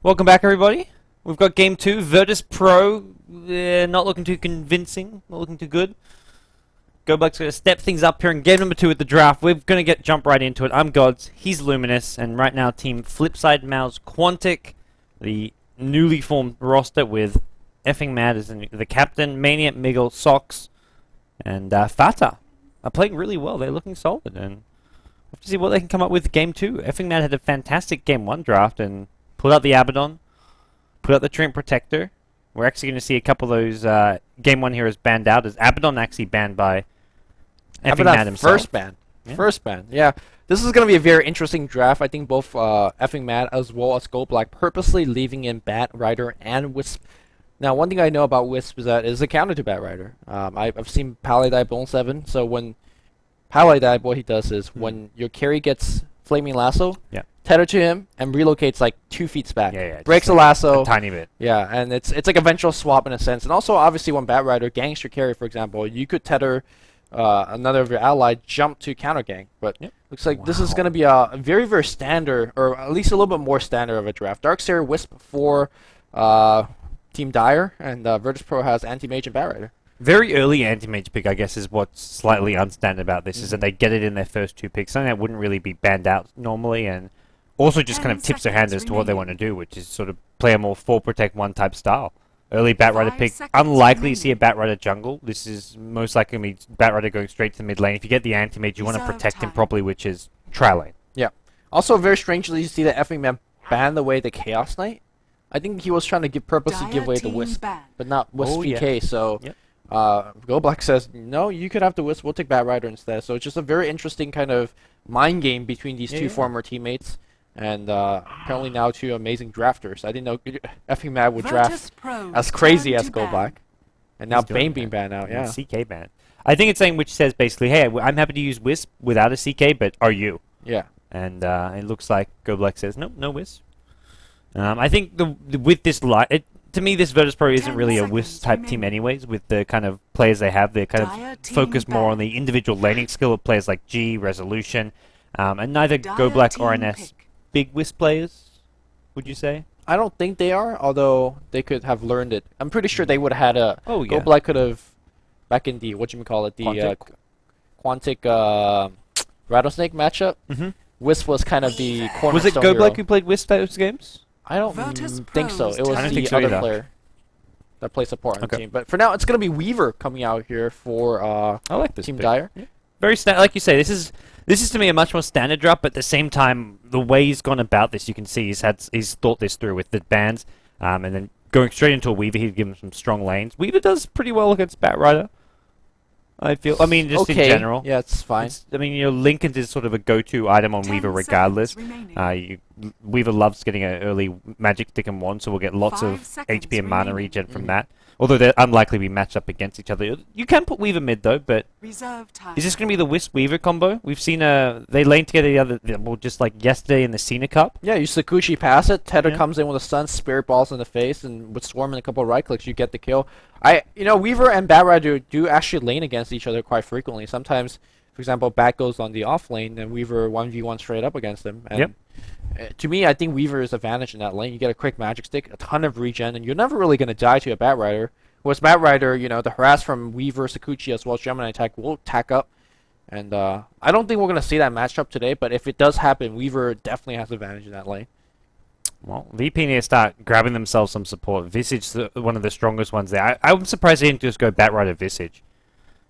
Welcome back, everybody. We've got Game 2, Virtus Pro. Not looking too convincing, not looking too good. GoBlack's going to step things up here in game number 2 with the draft. We're going to jump right into it. I'm Gods, he's Luminous, and right now Team FlipMouzQuantic, the newly formed roster with Effing Mad as the captain, Maniac, Miguel, Sox, and Fata are playing really well. They're looking solid, and we'll have to see what they can come up with Game 2. Effing Mad had a fantastic Game 1 draft and pulled out the Abaddon, put out the Treant Protector. We're actually going to see a couple of those Game 1 heroes banned out, as Abaddon actually banned by Effing Mad himself. First ban. Yeah. First ban. Yeah. This is going to be a very interesting draft. I think both Effing Mad as well as GoBlack purposely leaving in Bat Rider and Wisp. Now, one thing I know about Wisp is that it is a counter to Bat Rider. I've seen Pally die Bone 7, so when Pally die, what he does is when your carry gets Flaming Lasso, tether to him and relocates like 2 feet back. Breaks the lasso. A tiny bit. Yeah, and it's like a vengeful swap in a sense. And also, obviously, when Bat Rider ganks your carry, for example, you could tether another of your allies, jump to counter gank. But looks like this is going to be a very, very standard, or at least a little bit more standard of a draft. Darkseer, Wisp for Team Dire, and Virtus Pro has Anti-Mage and Bat Rider. Very early anti-mage pick, I guess, is what's slightly unstandard about this, is that they get it in their first 2 picks. Something that wouldn't really be banned out normally, and also just kind of tips their hand as to what they want to do, which is sort of play a more 4 protect 1 type style. Early Bat Rider pick, unlikely to see a Bat Rider jungle. This is most likely going to be Bat Rider going straight to the mid lane. If you get the anti-mage, you want to protect him properly, which is tri lane. Yeah. Also, very strangely, you see that Effing Man ban away the Chaos Knight. I think he was trying to purposely give away the Wisp, but not Wisp PK, so GoBlack says, no, you could have the Wisp, we'll take Bat Rider instead. So it's just a very interesting kind of mind game between these two former teammates. And apparently now 2 amazing drafters. I didn't know Effing Mad would draft as crazy as GoBlack. And now Bane being banned out, CK ban. I think it's saying which says basically, hey, I'm happy to use Wisp without a CK, but are you? Yeah. And it looks like GoBlack says, nope, no Wisp. I think with this to me, this Virtus Pro isn't really a Wisp type team anyways, with the kind of players they have. They kind of focus more on the individual laning skill of players like G, Resolution, and neither GoBlack or NS big Wisp players, would you say? I don't think they are, although they could have learned it. I'm pretty sure they would have had a... GoBlack could have, back in the, the Quantic Rattlesnake matchup, Wisp was kind of the cornerstone Was it GoBlack who played Wisp those games? I don't think so. It was the other player that plays support on the team. But for now, it's going to be Weaver coming out here for I like this Team Dire. Yeah. Very like you say, this is to me a much more standard drop, but at the same time, the way he's gone about this, you can see he's thought this through with the bans, and then going straight into a Weaver, he'd give him some strong lanes. Weaver does pretty well against Bat Rider, I feel. I mean, just in general. Yeah, it's fine. I mean, Lincoln is sort of a go-to item on Weaver regardless. Weaver loves getting an early Magic Stick and Wand, so we'll get lots of HP and mana regen from that. Although they're unlikely to be matched up against each other. You can put Weaver mid though, but is this going to be the Wisp Weaver combo? We've seen they lane together just like yesterday in the Cena Cup. Yeah, you Sakuchi pass it, Tether comes in with a stun, Spirit Balls in the face, and with Swarm and a couple of right clicks, you get the kill. Weaver and Bat Rider do actually lane against each other quite frequently. Sometimes, for example, Bat goes on the off lane, and Weaver 1v1 straight up against him. And to me, I think Weaver is advantage in that lane. You get a quick Magic Stick, a ton of regen, and you're never really going to die to a Bat Rider. Whereas Bat Rider, the harass from Weaver, Sakuchi, as well as Gemini Attack will tack up. And I don't think we're going to see that matchup today, but if it does happen, Weaver definitely has advantage in that lane. Well, VP need to start grabbing themselves some support. Visage, one of the strongest ones there. I'm surprised they didn't just go Bat Rider Visage.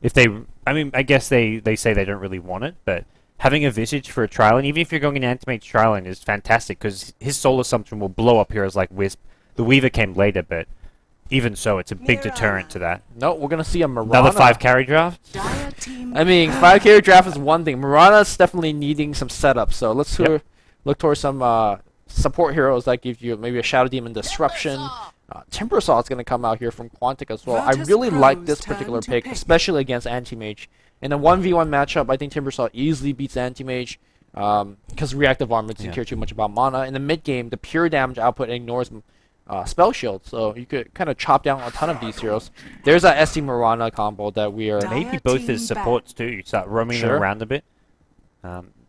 I guess they say they don't really want it, but having a Visage for a trial, and even if you're going an Anti-Mage trial, is fantastic, because his soul assumption will blow up heroes like Wisp. The Weaver came later, but even so, it's a big deterrent to that. No, we're going to see a Mirana. Another 5 carry draft? I mean, 5 carry draft is one thing. Mirana's definitely needing some setup, so let's look towards some support heroes that give you maybe a Shadow Demon Disruption. Timbersaw is going to come out here from Quantic as well. I really like this particular pick, especially against Anti-Mage. In a 1v1 matchup, I think Timbersaw easily beats Anti-Mage because Reactive Armor doesn't care too much about mana. In the mid game, the pure damage output ignores Spell Shield, so you could kind of chop down a ton of these heroes. There's that SC Mirana combo that we are... Maybe both as supports too. You start roaming them around a bit.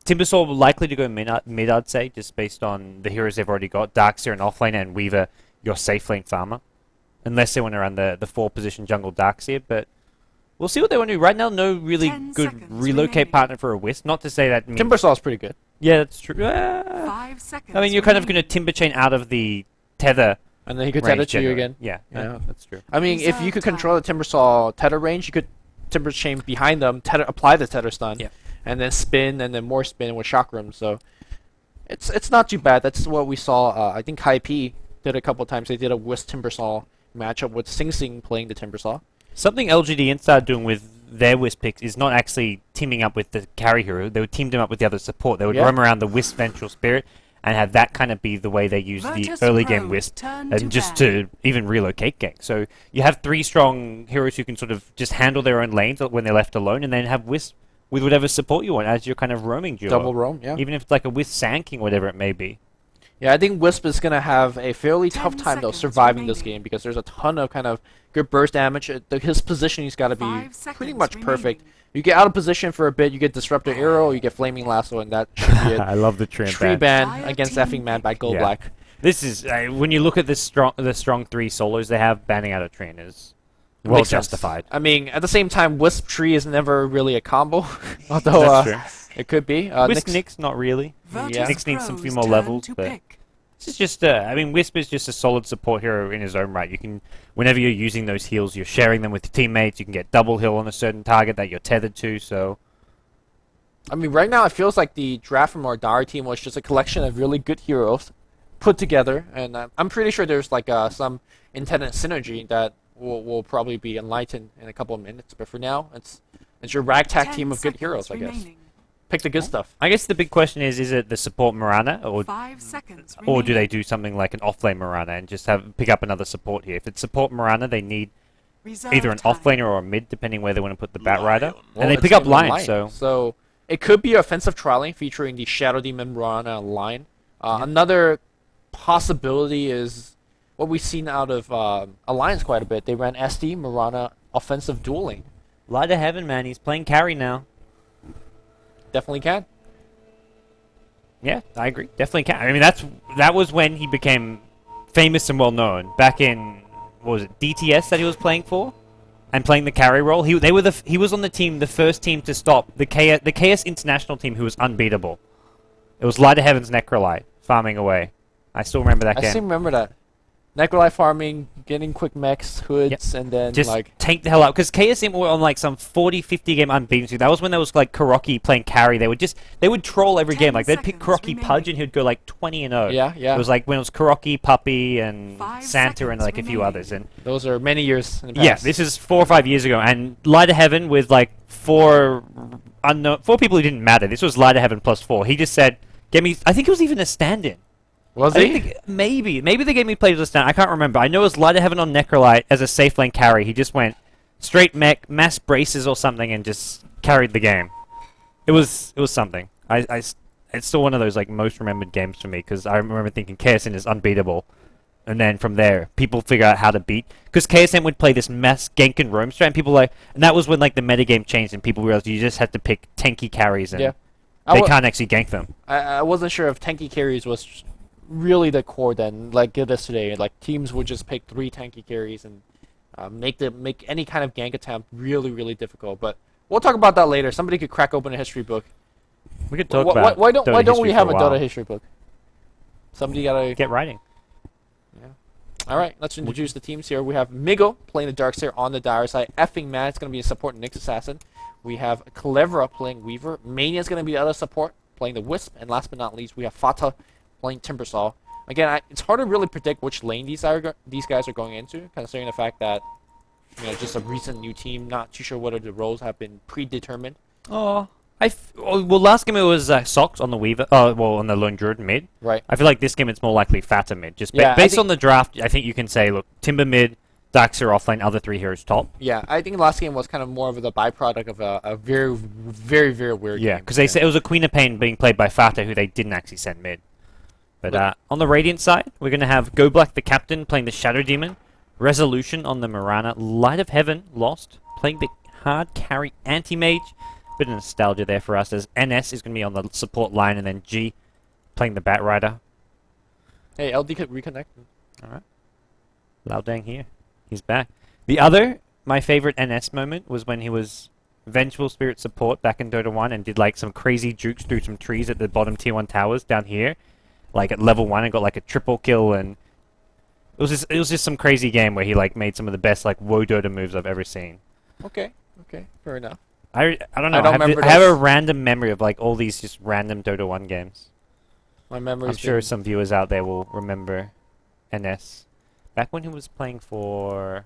Timbersaw likely to go mid, I'd say, just based on the heroes they've already got. Darkseer and offlane, and Weaver, your safe lane farmer. Unless they want to run the 4-position jungle Darkseer, but we'll see what they want to do. Right now, no really good relocate partner for a Wisp. Not to say that... Timbersaw's pretty good. Yeah, that's true. 5 seconds. I mean, you're kind of going to Timber Chain out of the tether. And then he could tether to you again. Yeah, that's true. I mean, if you could control the Timbersaw tether range, you could Timber Chain behind them, apply the tether stun, and then spin, and then more spin with Chakram. So it's not too bad. That's what we saw. I think Kai P did a couple times. They did a Wisp Timbersaw matchup with Sing Sing playing the Timbersaw. Something LGD started doing with their Wisp picks is not actually teaming up with the carry hero. They would team them up with the other support. They would roam around the Wisp Vengeful Spirit and have that kind of be the way they use the early game Wisp and just to even relocate gank. So you have 3 strong heroes who can sort of just handle their own lanes when they're left alone, and then have Wisp with whatever support you want as your kind of roaming duo. Double roam, yeah. Even if it's like a Wisp Sand King, whatever it may be. Yeah, I think Wisp is going to have a fairly tough time, though, surviving this game, because there's a ton of kind of good burst damage. His positioning's got to be pretty much perfect. You get out of position for a bit, you get Disruptor Arrow, you get Flaming Lasso, and that should be it. I love the tree ban against effing Mad by Gold Black. This is, when you look at the strong 3 solos they have, banning out a train is well justified. I mean, at the same time, Wisp Tree is never really a combo, although it could be. Wisp Nyx, not really. Nyx needs some few more levels, but this is just, I mean, Wisp is just a solid support hero in his own right. You can, whenever you're using those heals, you're sharing them with your teammates. You can get double heal on a certain target that you're tethered to, so... I mean, right now it feels like the draft from our Dari team was just a collection of really good heroes put together, and I'm pretty sure there's like some intended synergy that will probably be enlightened in a couple of minutes. But for now, it's your ragtag team of good heroes, I guess. Pick the good stuff. I guess the big question is it the support Mirana, or 5 seconds or do they do something like an offlane Mirana and just pick up another support here? If it's support Mirana, they need either an offlaner or a mid, depending where they want to put the Batrider, and they pick up Lion. So it could be offensive trialing featuring the Shadow Demon Mirana line. Another possibility is what we've seen out of Alliance quite a bit. They ran SD Mirana offensive dueling. Light of Heaven, man, he's playing carry now. Definitely can. Yeah, I agree. Definitely can. I mean, that was when he became famous and well known. Back in, what was it, DTS that he was playing for, and playing the carry role. He was on the team, the first team to stop the KS International team, who was unbeatable. It was Light of Heaven's Necrolite farming away. I still remember that game. I still remember that. Necrolite farming, getting quick mechs, hoods, and then just tank the hell out. Because KSM were on like some 40-50 game unbeaten streak. That was when there was like Kuroki playing carry. They would troll every game. Like they'd pick Kuroki Pudge and he'd go like 20-0. Yeah. It was like when it was Kuroki, Puppy, and Santa, and like a few others. And those are many years in the past. Yeah, this is 4 or 5 years ago. And Light of Heaven with like 4 people who didn't matter. This was Light of Heaven plus 4. He just said, "Get me." I think it was even a stand-in. Was he? Maybe they gave me plays as a stand. I can't remember. I know it was Light of Heaven on Necrolite as a safe lane carry. He just went straight mech, mass braces or something, and just carried the game. It was something. It's still one of those like most remembered games for me, because I remember thinking KSN is unbeatable, and then from there people figure out how to beat, because KSN would play this mass gank and roam strat, and people and that was when like the metagame changed and people realized you just had to pick tanky carries and they can't actually gank them. I wasn't sure if tanky carries was really the core then, like it is today. Like teams would just pick 3 tanky carries and make any kind of gank attempt really, really difficult. But we'll talk about that later. Somebody could crack open a history book. We could talk about why don't we have a Dota history book? Somebody gotta get writing. Yeah. All right, let's introduce the teams here. We have Migo playing the Darkseer on the Dire side. Effing Mad, it's gonna be a support Nyx Assassin. We have Clevera playing Weaver. Mania's gonna be the other support playing the Wisp, and last but not least, we have Fata playing Timbersaw. Again, it's hard to really predict which lane these guys are going into, considering the fact that just a recent new team. Not too sure whether the roles have been predetermined. Well, last game it was Sox on the Weaver. On the Lone Druid mid. Right. I feel like this game it's more likely Fata mid. Just based on the draft, I think you can say, look, Timber mid, Darkseer offlane, other 3 heroes top. Yeah, I think the last game was kind of more of the byproduct of a very, very, very weird game. Yeah, because they said it was a Queen of Pain being played by Fata, who they didn't actually send mid. But on the Radiant side, we're going to have Go Black the Captain playing the Shadow Demon, Resolution on the Mirana, Light of Heaven, Lost, playing the hard carry Anti-Mage, Bit of nostalgia there for us as NS is going to be on the support line and then G playing the Bat Rider. Hey, LD could reconnect. Alright. Lao Dang here. He's back. The other, my favorite NS moment was when he was Vengeful Spirit support back in Dota 1 and did like some crazy jukes through some trees at the bottom tier 1 towers down here. Like at level 1 and got like a triple kill, and it was just some crazy game where he like made some of the best like WoW Dota moves I've ever seen. Okay, fair enough. I don't know. I don't remember I have a this. random memory of like all these just random Dota 1 games. My memory. I'm sure some viewers out there will remember NS. Back when he was playing for...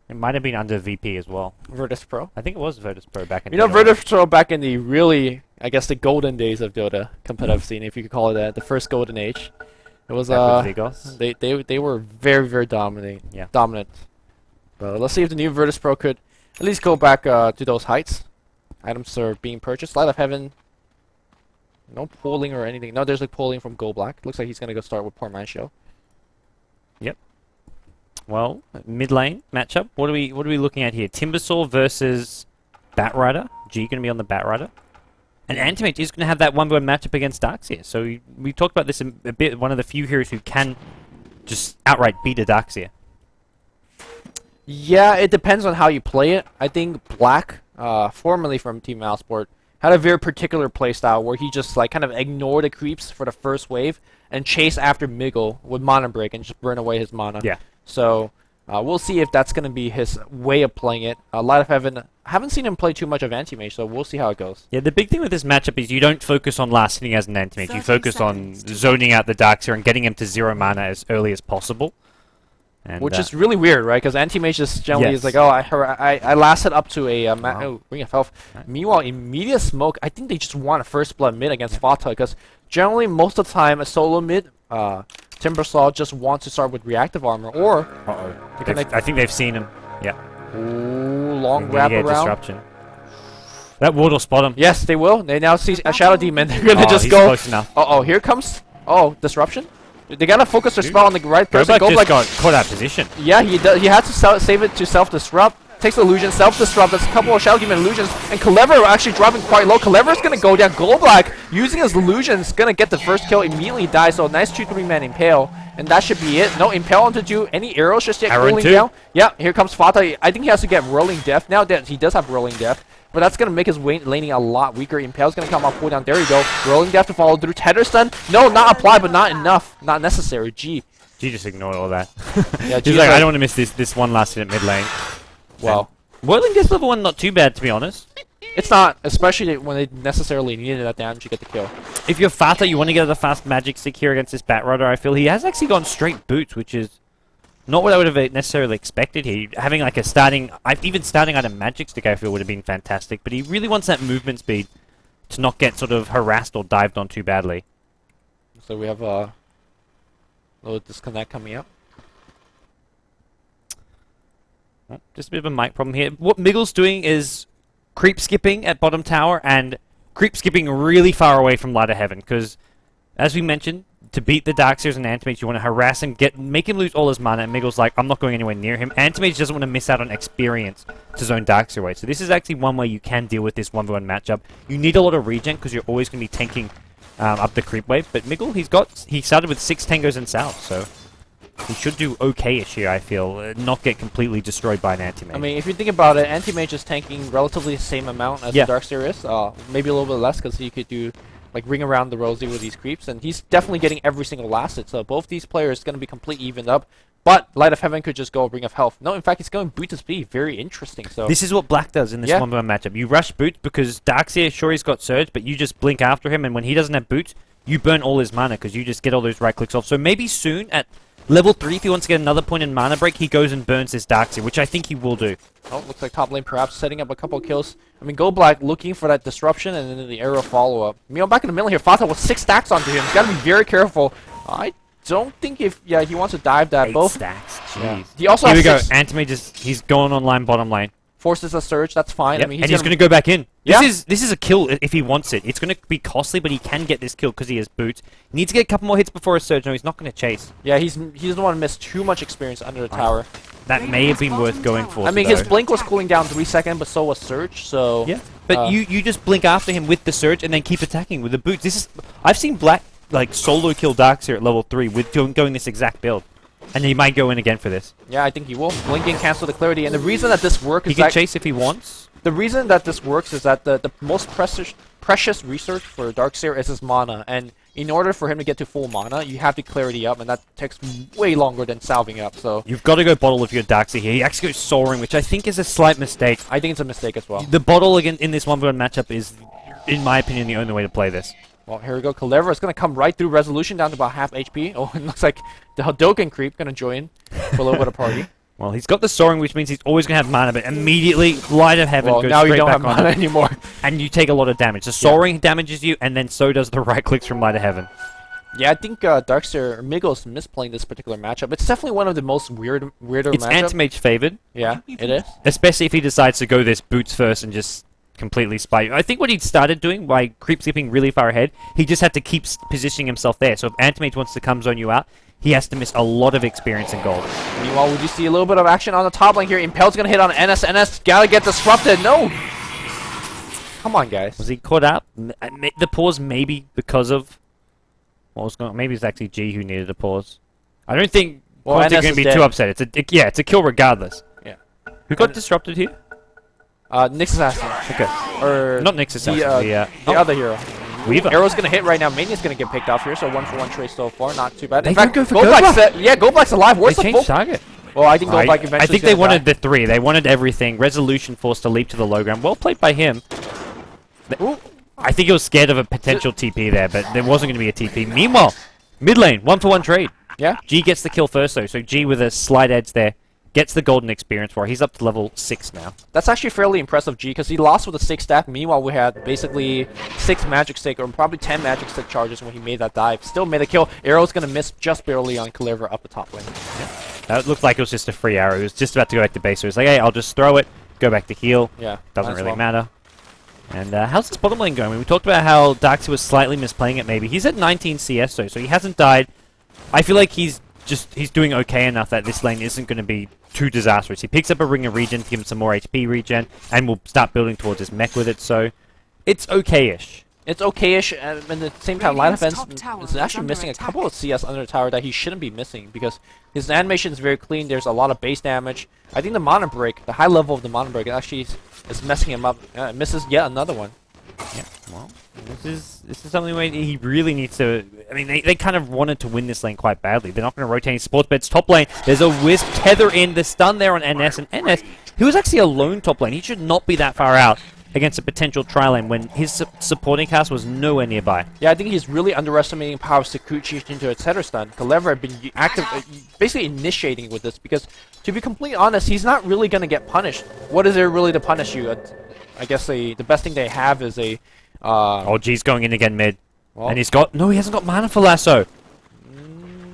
It might have been under VP as well. Virtus Pro. I think it was Virtus Pro back in You know, Dota 1. Virtus Pro back in the really, I guess, the golden days of Dota competitive scene, if you could call it that, the first golden age. It was Back with Vigos. they were very, very dominant. Yeah. Dominant. But let's see if the new Virtus Pro could at least go back to those heights. Items are being purchased. Light of Heaven. No pulling or anything. No, there's like pulling from Go Black. Looks like he's gonna go start with Poor Man Show. Yep. Well, mid lane matchup. What are we looking at here? Timbersaw versus Bat Rider. G going to be on the Bat Rider. And Antimage is going to have that 1v1 matchup against Darkseer. So we talked about this a bit. One of the few heroes who can just outright beat a Darkseer. Yeah, it depends on how you play it. I think Black, formerly from Team Mouthsport, had a very particular playstyle where he just like kind of ignored the creeps for the first wave and chase after Miggle with Mana Break and just burn away his mana. Yeah. So we'll see if that's going to be his way of playing it. Light of Heaven, I haven't seen him play too much of Anti-Mage, so we'll see how it goes. Yeah, the big thing with this matchup is you don't focus on last hitting as an Antimage. You 30 focus on seconds. zoning out the Darkseer and getting him to 0 mana as early as possible. And, Which is really weird, right? Because Anti-Mage just generally is like, oh, I lasted up to a Ring of Health. Right. Meanwhile, Immediate Smoke, I think they just want a first blood mid against Fata, because generally most of the time a solo mid, Timbersaw just wants to start with reactive armor, or I think they've seen him. Yeah. ooh, long Immediate wrap around. disruption. That ward will spot him. Yes, they will. They now see a Shadow Demon. They're gonna just he's go. close enough. Oh, here comes. Oh, disruption. They gotta focus their spell on the right person. Go Go just like, got caught out of position. yeah, he does. He had to save it to self-disrupt. Takes illusion, self-disrupt. That's a couple of Shadow Demon illusions, and Clever actually dropping quite low. Clever's gonna go down. Gold Black using his illusions, gonna get the first kill. Immediately dies. So nice 2-3 man impale, and that should be it. No impale onto do any arrows just yet. Arrow Cooling two. down. Yeah, here comes Fata. I think he has to get Whirling Death now. That he does have Whirling Death. But that's going to make his laning a lot weaker. Impale's going to come up, pull down. There you go. Rolling Death to follow through. Tether Stun. No, not applied, but not enough. Not necessary. G. G just ignored all that. Yeah, He's G's like, I like- don't want to miss this one last hit at mid lane. Well, Whirling Death level 1 not too bad, to be honest. it's not, especially when they necessarily needed that damage to get the kill. If you're Fata, you want to get the fast magic stick here against this Bat Rider, I feel. He has actually gone straight boots, which is not what I would have necessarily expected here. Having like a even starting out a magic stick, I feel would have been fantastic. But he really wants that movement speed to not get sort of harassed or dived on too badly. So we have a little disconnect coming up. Oh, just a bit of a mic problem here. What Miggle's doing is creep skipping at bottom tower and creep skipping really far away from Light of Heaven. Because, as we mentioned, to beat the Darkseers and Antimage, you want to harass him, make him lose all his mana, and Miggle's like, I'm not going anywhere near him. Antimage doesn't want to miss out on experience to zone Darkseer away. So this is actually one way you can deal with this 1v1 matchup. You need a lot of regen, because you're always going to be tanking up the creep wave. But Miggle, he started with 6 Tangos in South, so he should do okay-ish here, I feel. Not get completely destroyed by an Antimage. I mean, if you think about it, Anti-Mage is tanking relatively the same amount as Yeah. the Darkseer is. Maybe a little bit less, because he could do like ring around the rosy with these creeps, and he's definitely getting every single last hit. So both these players going to be completely evened up. But Light of Heaven could just go Ring of Health. No, in fact, he's going boot to speed. Very interesting. So this is what Black does in this Yeah. 1v1 matchup. You rush boots because Darkseer, sure, he's got Surge, but you just blink after him, and when he doesn't have boots, you burn all his mana because you just get all those right clicks off. So maybe soon at level 3, if he wants to get another point in mana break, he goes and burns this Darkseer, which I think he will do. oh, looks like top lane perhaps setting up a couple of kills. I mean, Go Black looking for that disruption and then the arrow follow-up. Meanwhile, back in the middle here, Fata with 6 stacks onto him. He's got to be very careful. I don't think he wants to dive that 8 both. stacks, Yeah. jeez. He also Here we has go. 6. Antimage he's going online bottom lane. forces a surge. That's fine. Yep. I mean, and he's going to go back in. Yeah. This is a kill if he wants it. It's going to be costly, but he can get this kill because he has boots. He needs to get a couple more hits before a surge. No, he's not going to chase. Yeah, he doesn't want to miss too much experience under the tower. That may have been worth going for. I mean, his blink was cooling down 3 seconds, but so was surge. So yeah, but you just blink after him with the surge and then keep attacking with the boots. This is I've seen Black like solo kill Darkseer at level 3 with going this exact build, and he might go in again for this. Yeah, I think he will. Blinking cancel the clarity, and the reason that this works He is can chase if he wants. the reason that this works is that the most precious research for Darkseer is his mana, and in order for him to get to full mana, you have to clarity up, and that takes way longer than salving up. So You've got to go bottle if you're Darkseer here. He actually goes soaring, which I think is a slight mistake. I think it's a mistake as well. The bottle again in this 1v1 matchup is, in my opinion, the only way to play this. Well, here we go. Kalevra is going to come right through resolution down to about half HP. Oh, it looks like the Hadoken creep going to join for a little bit of party. Well, he's got the soaring, which means he's always going to have mana, but immediately Light of Heaven Well, goes now you straight don't back have on mana him, anymore. and you take a lot of damage. The soaring damages you, and then so does the right clicks from Light of Heaven. Yeah, I think Darkseer Migos misplaying this particular matchup. It's definitely one of the most weirder It's matchups. anti-mage favored, Yeah, it is. especially if he decides to go this boots first and just completely spite you. I think what he'd started doing by creep skipping really far ahead, he just had to keep positioning himself there. So if anti-mage wants to come zone you out, he has to miss a lot of experience in gold. Meanwhile, would you see a little bit of action on the top lane here? Impel's gonna hit on NS. NS gotta get disrupted. No! Come on, guys. Was he caught up? The pause maybe because of what was going on. Maybe it's actually G who needed a pause. I don't think Well, Quantic NS going to is be dead. too upset. It's a kill regardless. Yeah. Who got disrupted here? Nyx Assassin. Okay. Or Not Nyx Assassin. the other hero. Weaver. Arrow's gonna hit right now. Mania's gonna get picked off here, so 1-for-1 trade so far. Not too bad. They In fact, don't go for Goldblack's Goldblack. Goldblack's alive. Where's They the full? changed target. Well, I think Goldblack eventually. I think they wanted the 3. They wanted everything. Resolution forced to leap to the low ground. Well played by him. Ooh. I think he was scared of a potential TP there, but there wasn't going to be a TP. Meanwhile, mid lane, 1-for-1 trade. Yeah. G gets the kill first, though. So G with a slight edge there gets the golden experience for. He's up to level 6 now. That's actually fairly impressive, G, because he lost with a 6 stack. Meanwhile, we had basically 6 magic stick, or probably 10 magic stick charges when he made that dive. Still made the kill. Arrow's gonna miss just barely on Kalevra up the top lane. That looked like it was just a free arrow. He was just about to go back to base. So he's like, hey, I'll just throw it, go back to heal. Yeah. Doesn't might as really well. matter. And how's this bottom lane going? I mean, we talked about how Darkseer was slightly misplaying it maybe. He's at 19 CS though, so he hasn't died. I feel like he's doing okay enough that this lane isn't going to be too disastrous. He picks up a Ring of Regen to give him some more HP regen, and will start building towards his mech with it, so it's okay-ish. It's okay-ish, and at the same time, Light Radiant's Offense top tower is is actually under missing a attack. couple of CS under the tower that he shouldn't be missing, because his animation is very clean. There's a lot of base damage. I think the mana break, the high level of the mana break, actually is messing him up. Misses yet another one. Yeah, well, this is something where he really needs to. I mean, they kind of wanted to win this lane quite badly. They're not going to rotate any sports bets. Top lane, there's a Wisp tether in the stun there on NS, and NS, who was actually a lone top lane, he should not be that far out against a potential tri lane when his supporting cast was nowhere nearby. Yeah, I think he's really underestimating power of Sakuchi into a tether stun. Kalevra had been basically initiating with this, because to be completely honest, he's not really going to get punished. What is there really to punish you? I guess the best thing they have is a. Oh, G's going in again mid. Well, And he hasn't got mana for Lasso.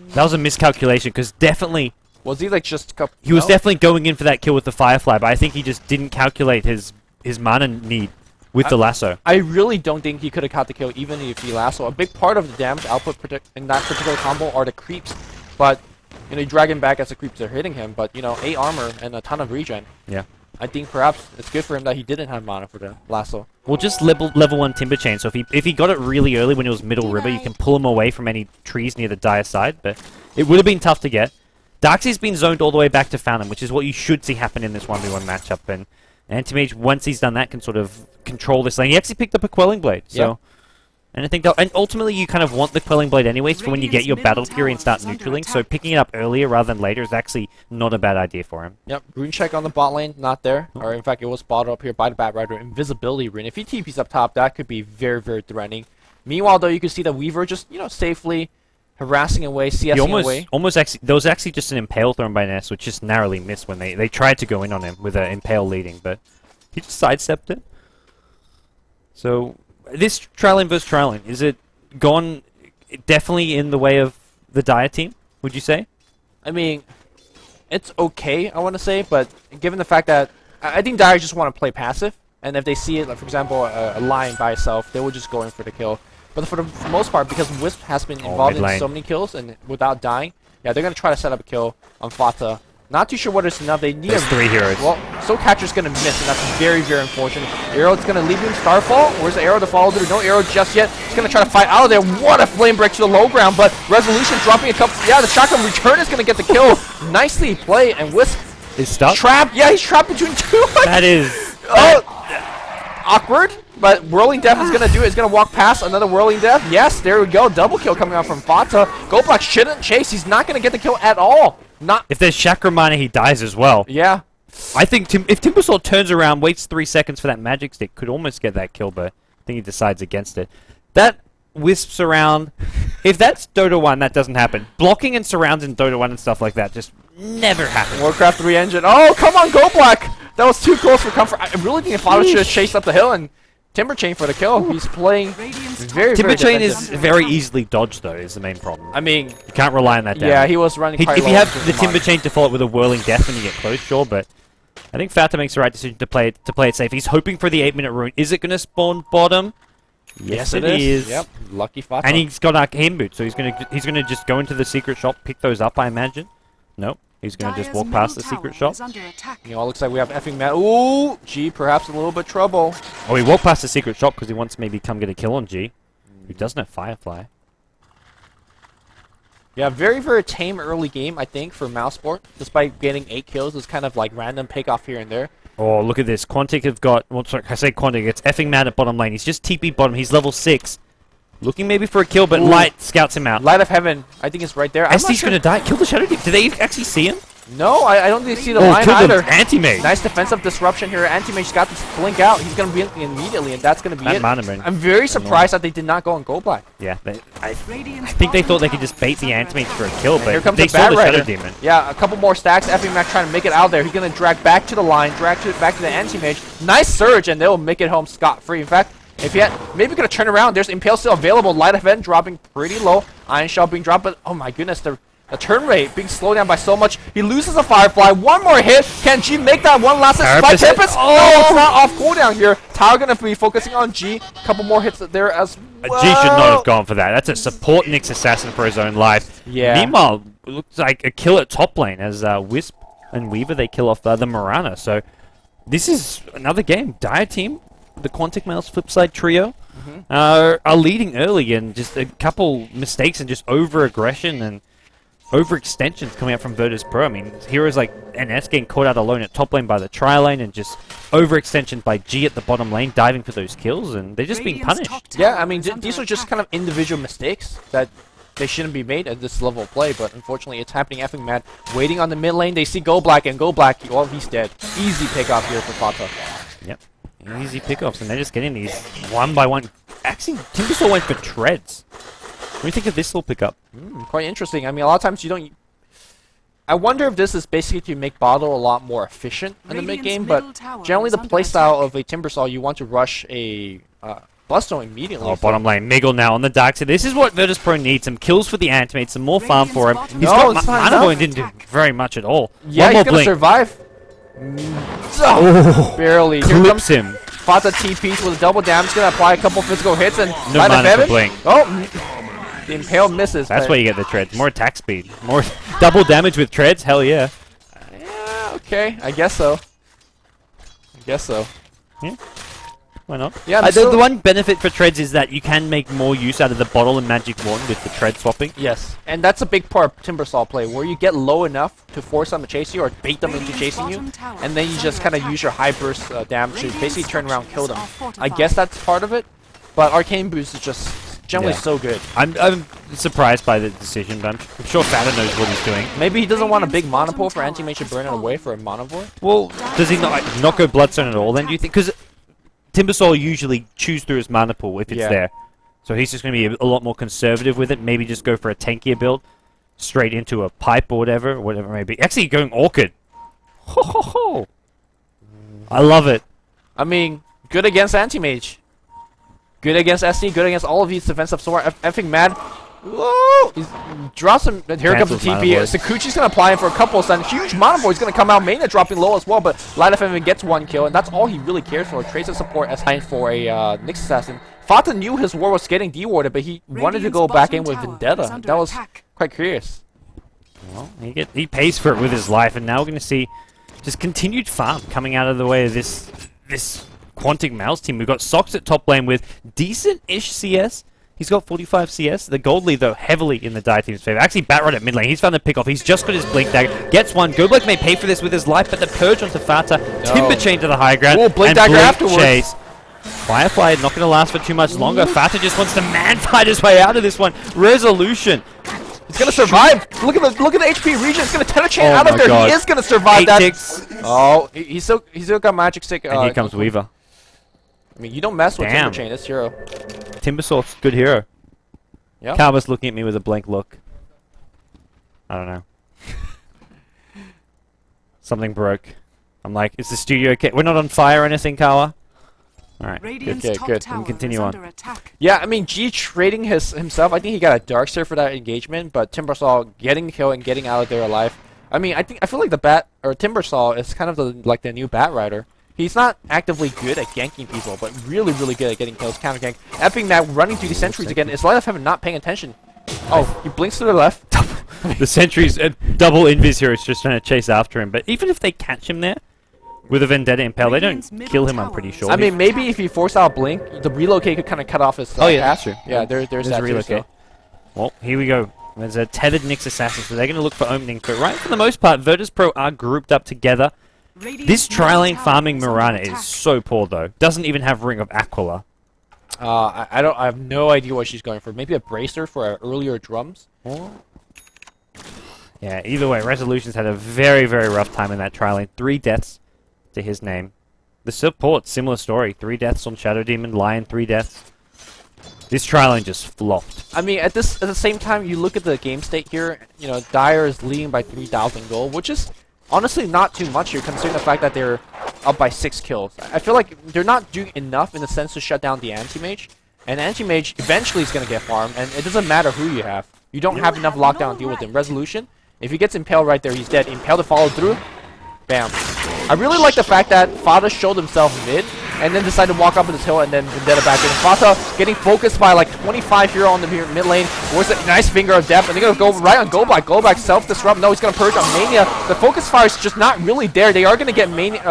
That was a miscalculation, because definitely, was he like just? he was definitely going in for that kill with the Firefly, but I think he just didn't calculate his mana need with the Lasso. I really don't think he could have caught the kill even if he lasso. A big part of the damage output in that particular combo are the creeps, but you drag him back as the creeps are hitting him. But 8 armor and a ton of regen. Yeah. I think perhaps it's good for him that he didn't have mana for the lasso. Well, just level 1 Timber Chain, so if he got it really early when it was middle river, you can pull him away from any trees near the dire side, but it would have been tough to get. Darkseer's been zoned all the way back to Phantom, which is what you should see happen in this 1v1 matchup, and Anti-Mage, once he's done that, can sort of control this lane. He actually picked up a Quelling Blade, so... Yep. And I think and ultimately you kind of want the Quelling Blade anyways for when you get your Battle Fury and start neutraling, so picking it up earlier rather than later is actually not a bad idea for him. Yep, rune check on the bot lane, not there. Or in fact, it was spotted up here by the Bat Rider. Invisibility rune. If he TP's up top, that could be very, very threatening. Meanwhile, though, you can see the Weaver just, safely harassing away, CSing He away. there was actually just an Impale thrown by Ness, which just narrowly missed when they tried to go in on him with an Impale leading, but he just sidestepped it. So, this tri-lane versus tri-lane, is it gone definitely in the way of the Dire team, would you say? I mean, it's okay, I want to say, but given the fact that I think Dire just want to play passive, and if they see it, like for example, a Lion by itself, they will just go in for the kill. But for the most part, because Wisp has been involved in mid-lane. so many kills and without dying, yeah, they're gonna try to set up a kill on Fata. Not too sure what is enough. They need There's 3 heroes. Well, Soul Catcher's gonna miss, and that's very, very unfortunate. Arrow's gonna leave him Starfall. Where's the arrow to follow through? No arrow just yet. He's gonna try to fight out of there. What a flame break to the low ground, but Resolution dropping a couple. Yeah, the shotgun return is gonna get the kill. Nicely played, and Wisp Is stuck. trapped. Yeah, he's trapped between 2. That is. Oh, awkward. But Whirling Death is gonna do it. He's gonna walk past another Whirling Death. Yes, there we go. Double kill coming out from Fata. Goldblack shouldn't chase. He's not gonna get the kill at all. Not. If there's Chakra Miner, he dies as well. Yeah. I think if Timbersaw turns around, waits 3 seconds for that magic stick, could almost get that kill, but I think he decides against it. That wisps around. If that's Dota 1, that doesn't happen. Blocking and surrounds in Dota 1 and stuff like that just never happens. Warcraft 3 engine. Oh, come on, Goldblack. That was too close for comfort. I really think if Fata should have chased up the hill and Timber Chain for the kill. He's playing very, Timber very Chain is defensive. very easily dodged, though, is the main problem. I mean, You can't rely on that damage. yeah, he was running quite If low you have into the Timber mark. Chain default with a Whirling Death when you get close, sure, but I think Fata makes the right decision to play it safe. He's hoping for the 8-minute rune. Is it going to spawn bottom? Yes, it is. Yep, lucky Fata. And he's got Arcane Boots, so he's gonna just go into the secret shop, pick those up, I imagine. Nope. He's gonna just walk past the secret shop. You know, it looks like we have effing Matt. Ooh, G, perhaps a little bit trouble. Oh, he walked past the secret shop because he wants to maybe come get a kill on G, who doesn't have Firefly. Yeah, very, very tame early game, I think, for Mouseport. Despite getting 8 kills, it's kind of like random pick off here and there. Oh, look at this. Quantic have got... Well, sorry, I say Quantic. It's effing mad at bottom lane. He's just TP bottom. He's level 6. Looking maybe for a kill, but Ooh. Light scouts him out. Light of Heaven, I think it's right there. I'm not SD's sure. gonna die. Kill the Shadow Deep. Did they actually see him? No, I don't think they see the Oh, line kill either. them. Anti-Mage. Nice defensive disruption here. Anti-Mage's got this blink out. He's going to be in immediately, and that's going to be That it. mana burn. I'm very surprised that they did not go on Gold Black. Yeah, I think they thought they could just bait the Anti-Mage for a kill, Here but comes they the saw Bat the Rider. Shadow Demon. Yeah, a couple more stacks. Effing Mac trying to make it out there. He's going to drag back to the line, back to the Anti-Mage. Nice surge, and they'll make it home scot-free. In fact, if he had, maybe going to turn around. There's Impale still available. Light Event dropping pretty low. Iron Shell being dropped, but oh my goodness, the turn rate being slowed down by so much. He loses a Firefly. One more hit. Can G make that one last hit? Spike Tempest. Tempest. Oh, it's not off cooldown here. Tower going to be focusing on G. Couple more hits there as well. G should not have gone for that. That's a support Nyx assassin for his own life. Yeah. Meanwhile, it looks like a kill at top lane as Wisp and Weaver, they kill off the Mirana. So this is another game. Dire team, the Quantic Mouse Flipside trio, are leading early, and just a couple mistakes and just over-aggression and overextensions coming out from Virtus Pro. I mean, heroes like NS getting caught out alone at top lane by the tri lane, and just overextension by G at the bottom lane, diving for those kills, and they're just being punished. Yeah, I mean, these are just kind of individual mistakes that they shouldn't be made at this level of play, but unfortunately it's happening. Effing mad. Waiting on the mid lane, they see Gold Black, and Gold Black, well, he's dead. Easy pick off here for Fata. Yep. Easy pickoffs, and they're just getting these one by one. Actually, Timbersaw went for treads. What do you think of this little pickup? Quite interesting. I mean, a lot of times you don't... I wonder if this is basically to make Bottle a lot more efficient in the mid-game, but generally the playstyle of a Timbersaw, you want to rush a Bloodstone immediately. Oh, bottom lane. Miggle now on the dark side. This is what Virtus Pro needs. Some kills for the Antimate, some more farm for him. He's No, got it's not Mana enough. Boy didn't do very much at all. Yeah, One more he's gonna blink. survive. Oh, Barely. Here comes clips him. Fata TPs with a double damage. Gonna apply a couple physical hits and No Light of mana for Heaven. blink. Oh, the Impale misses. That's but- why you get the treads. More attack speed. More double damage with treads. Hell yeah. Yeah, okay. I guess so. Why not? Yeah, The one benefit for treads is that you can make more use out of the bottle and magic wand with the tread swapping. Yes, and that's a big part of Timbersaw play, where you get low enough to force them to chase you or bait them into chasing you, and then you just kind of use your high burst damage to basically turn around and kill them. I guess that's part of it, but Arcane Boost is just generally Yeah. so good. I'm surprised by the decision, but I'm sure Fata knows what he's doing. Maybe he doesn't want a big Mana Pool for Anti-Mage to burn it away for a Mana Void? Well, does he not go Bloodstone at all then, do you think? Because Timbersaw usually chews through his mana pool if it's Yeah. there. So he's just going to be a lot more conservative with it. Maybe just go for a tankier build. Straight into a pipe or whatever it may be. Actually, going Orchid. Ho ho ho! I love it. I mean, good against Anti-Mage. Good against SD, good against all of these defensive support. Effing mad. Whoa! He drops him. And here comes the Cancels TP. Mana Void. Sakuchi's gonna apply him for a couple of stun. Huge Mana Void's gonna come out. Mania dropping low as well, but Light of Heaven gets 1 kill, and that's all he really cares for. Trades of support as high for a Nyx Assassin. Fata knew his war was getting dewarded, but he wanted to go back in with Vendetta. That was quite curious. Well, he pays for it with his life, and now we're going to see just continued farm coming out of the way of this Quantic Mouse team. We've got Sox at top lane with decent-ish CS. He's got 45 CS. The gold lead, though, heavily in the Dire team's favor. Actually, Batrod at mid lane. He's found the pick off. He's just got his Blink Dagger. Gets one. Goblik may pay for this with his life, but the Purge onto Fata. Timber Chain to the high ground. Ooh, Blink and Dagger Blink afterwards. Chase. Firefly not going to last for too much longer. Fata just wants to man-fight his way out of this one. Resolution. He's gonna survive. Look at the HP regen. It's gonna Tether Chain Oh out of my there. God. He is gonna survive that. 8-6. Oh, he's still got magic stick. And here comes Weaver. I mean, you don't mess with Damn. Timber Chain. This hero. Timbersaur's good hero. Yeah. Calvus looking at me with a blank look. I don't know. Something broke. I'm like, is the studio okay? We're not on fire or anything, Kawa? Alright, Radiant's Okay, top good. tower continue is on. under attack. Yeah, I mean, G trading himself. I think he got a Darkseer for that engagement, but Timbersaw getting the kill and getting out of there alive. I mean, I feel like the Timbersaw is kind of the new Bat Rider. He's not actively good at ganking people, but really, really good at getting kills, counter gank. Epping that running through the sentries again. Is Light of Heaven not paying attention? Oh, he blinks to the left. The sentries, double invis here is just trying to chase after him. But even if they catch him there with a Vendetta Impale, they don't kill him, I'm pretty sure. I mean, maybe if he forced out Blink, the relocate could kind of cut off his Oh, yeah, path. that's true. Yeah, there's that too, relocate. so. Well, here we go. There's a tethered Nyx Assassin, so they're going to look for opening. But right for the most part, Virtus Pro are grouped up together. This tri-lane farming Mirana is so poor, though. Doesn't even have Ring of Aquila. I have no idea what she's going for. Maybe a bracer for earlier drums. Yeah, either way, Resolution's had a very, very rough time in that tri-lane. 3 deaths to his name. The support, similar story. 3 deaths on Shadow Demon, Lion, 3 deaths. This tri-lane just flopped. I mean, at the same time, you look at the game state here. You know, Dire is leading by 3,000 gold, which is honestly not too much here, considering the fact that they're up by 6 kills. I feel like they're not doing enough in the sense to shut down the anti-mage. And anti-mage eventually is going to get farmed, and it doesn't matter who you have. You don't have enough lockdown to deal with him. Resolution, if he gets impaled right there, he's dead. Impale to follow through. Bam. I really like the fact that Fata showed himself mid, and then decided to walk up on this hill and then Vendetta back in. Fata getting focused by like 25 here on the mid lane. Where's a nice finger of depth, and they're gonna go right on Gobak. Gobak self-disrupt. No, he's gonna purge on Mania. The focus fire is just not really there. They are gonna get Mania.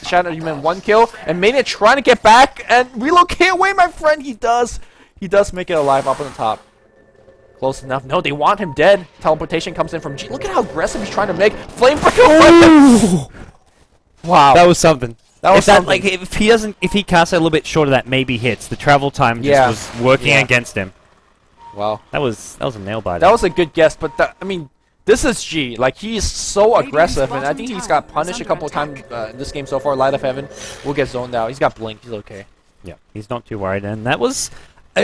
Shadow Demon 1 kill, and Mania trying to get back and relocate away, my friend. He does make it alive up on the top. Close enough. No, they want him dead. Teleportation comes in from G. Look at how aggressive he's trying to make. Flamebreaker. Wow. That was something. That was if something. Like, if he casts it a little bit short of that, maybe hits. The travel time just was working against him. Wow. That was a nail biter. That was a good guess, but I mean, this is G. Like, he is so aggressive, and I think he's got punished a couple of times in this game so far. Light of Heaven will get zoned out. He's got Blink. He's okay. Yeah, he's not too worried, and that was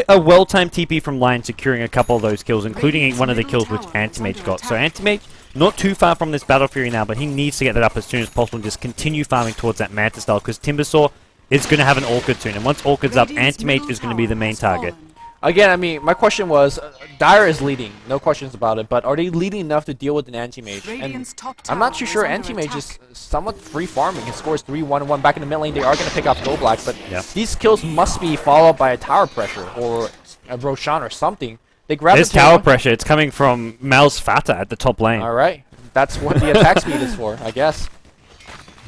a well-timed TP from Lion securing a couple of those kills, including one of the kills which Anti-Mage got. So Anti-Mage, not too far from this Battle Fury now, but he needs to get that up as soon as possible and just continue farming towards that Manta style, because Timbersaw is going to have an Orchid soon, and once Orchid's up, Anti-Mage is going to be the main target. Again, I mean, my question was, Dire is leading, no questions about it, but are they leading enough to deal with an Anti-Mage? And I'm not too sure. Anti-Mage is somewhat free farming. He scores 3-1-1 back in the mid lane. They are going to pick off Go Black, but these kills must be followed by a tower pressure or a Roshan or something. They grab There's tower pressure. It's coming from Mal's Fata at the top lane. All right, that's what the attack speed is for, I guess.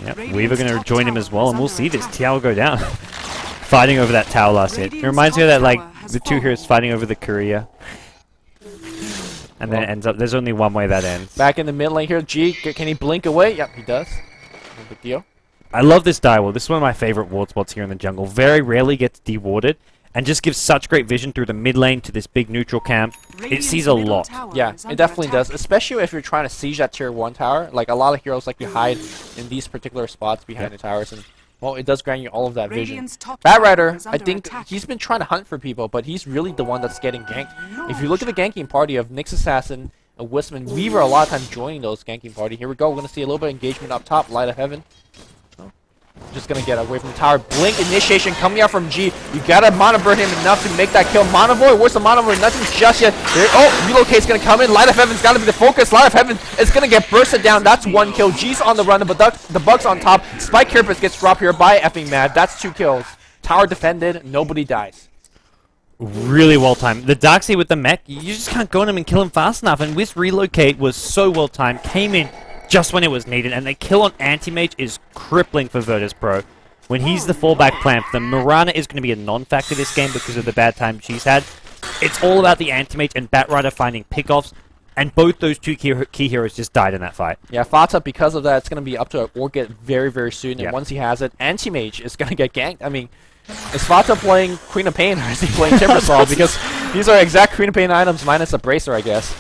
Yep, Weaver going to join him as well, and we'll see this Tiao go down. Fighting over that tower last hit. It reminds me of that, like, the two heroes fighting over the Korea. And then it ends up, there's only one way that ends. Back in the mid lane here, G, can he blink away? Yep, he does. No big deal. I love this die wall. This is one of my favorite ward spots here in the jungle. Very rarely gets dewarded, and just gives such great vision through the mid lane to this big neutral camp. It sees a lot. Yeah, it definitely does, especially if you're trying to siege that tier 1 tower. Like, a lot of heroes like to hide in these particular spots behind the towers, and well, it does grant you all of that vision. Bat Rider, I think he's been trying to hunt for people, but he's really the one that's getting ganked. If you look at the ganking party of Nyx Assassin, Wisman, Weaver, a lot of times joining those ganking party. Here we go. We're going to see a little bit of engagement up top. Light of Heaven. Oh. just gonna get away from the tower. Blink initiation coming out from G. You gotta mono-burn him enough to make that kill. Monovoid, where's the Monovoid? Nothing just yet. There, oh, relocate's gonna come in. Light of Heaven's gotta be the focus. Light of Heaven is gonna get bursted down. That's 1 kill. G's on the run, but the Bug's on top. Spike Carapace gets dropped here by effing Mad. That's 2 kills. Tower defended, nobody dies. Really well timed. The Darkseid with the mech, you just can't go on him and kill him fast enough. And Wisp relocate was so well timed, came in just when it was needed, and the kill on Anti-Mage is crippling for Virtus.pro. When he's the fallback plan, the Mirana is going to be a non-factor this game because of the bad time she's had. It's all about the Anti-Mage and Batrider finding pickoffs, and both those two key heroes just died in that fight. Yeah, Fata, because of that, it's going to be up to Orchid very, very soon, and Yeah. once he has it, Anti-Mage is going to get ganked. I mean, is Fata playing Queen of Pain, or is he playing Timbersaw? Because these are exact Queen of Pain items minus a Bracer, I guess.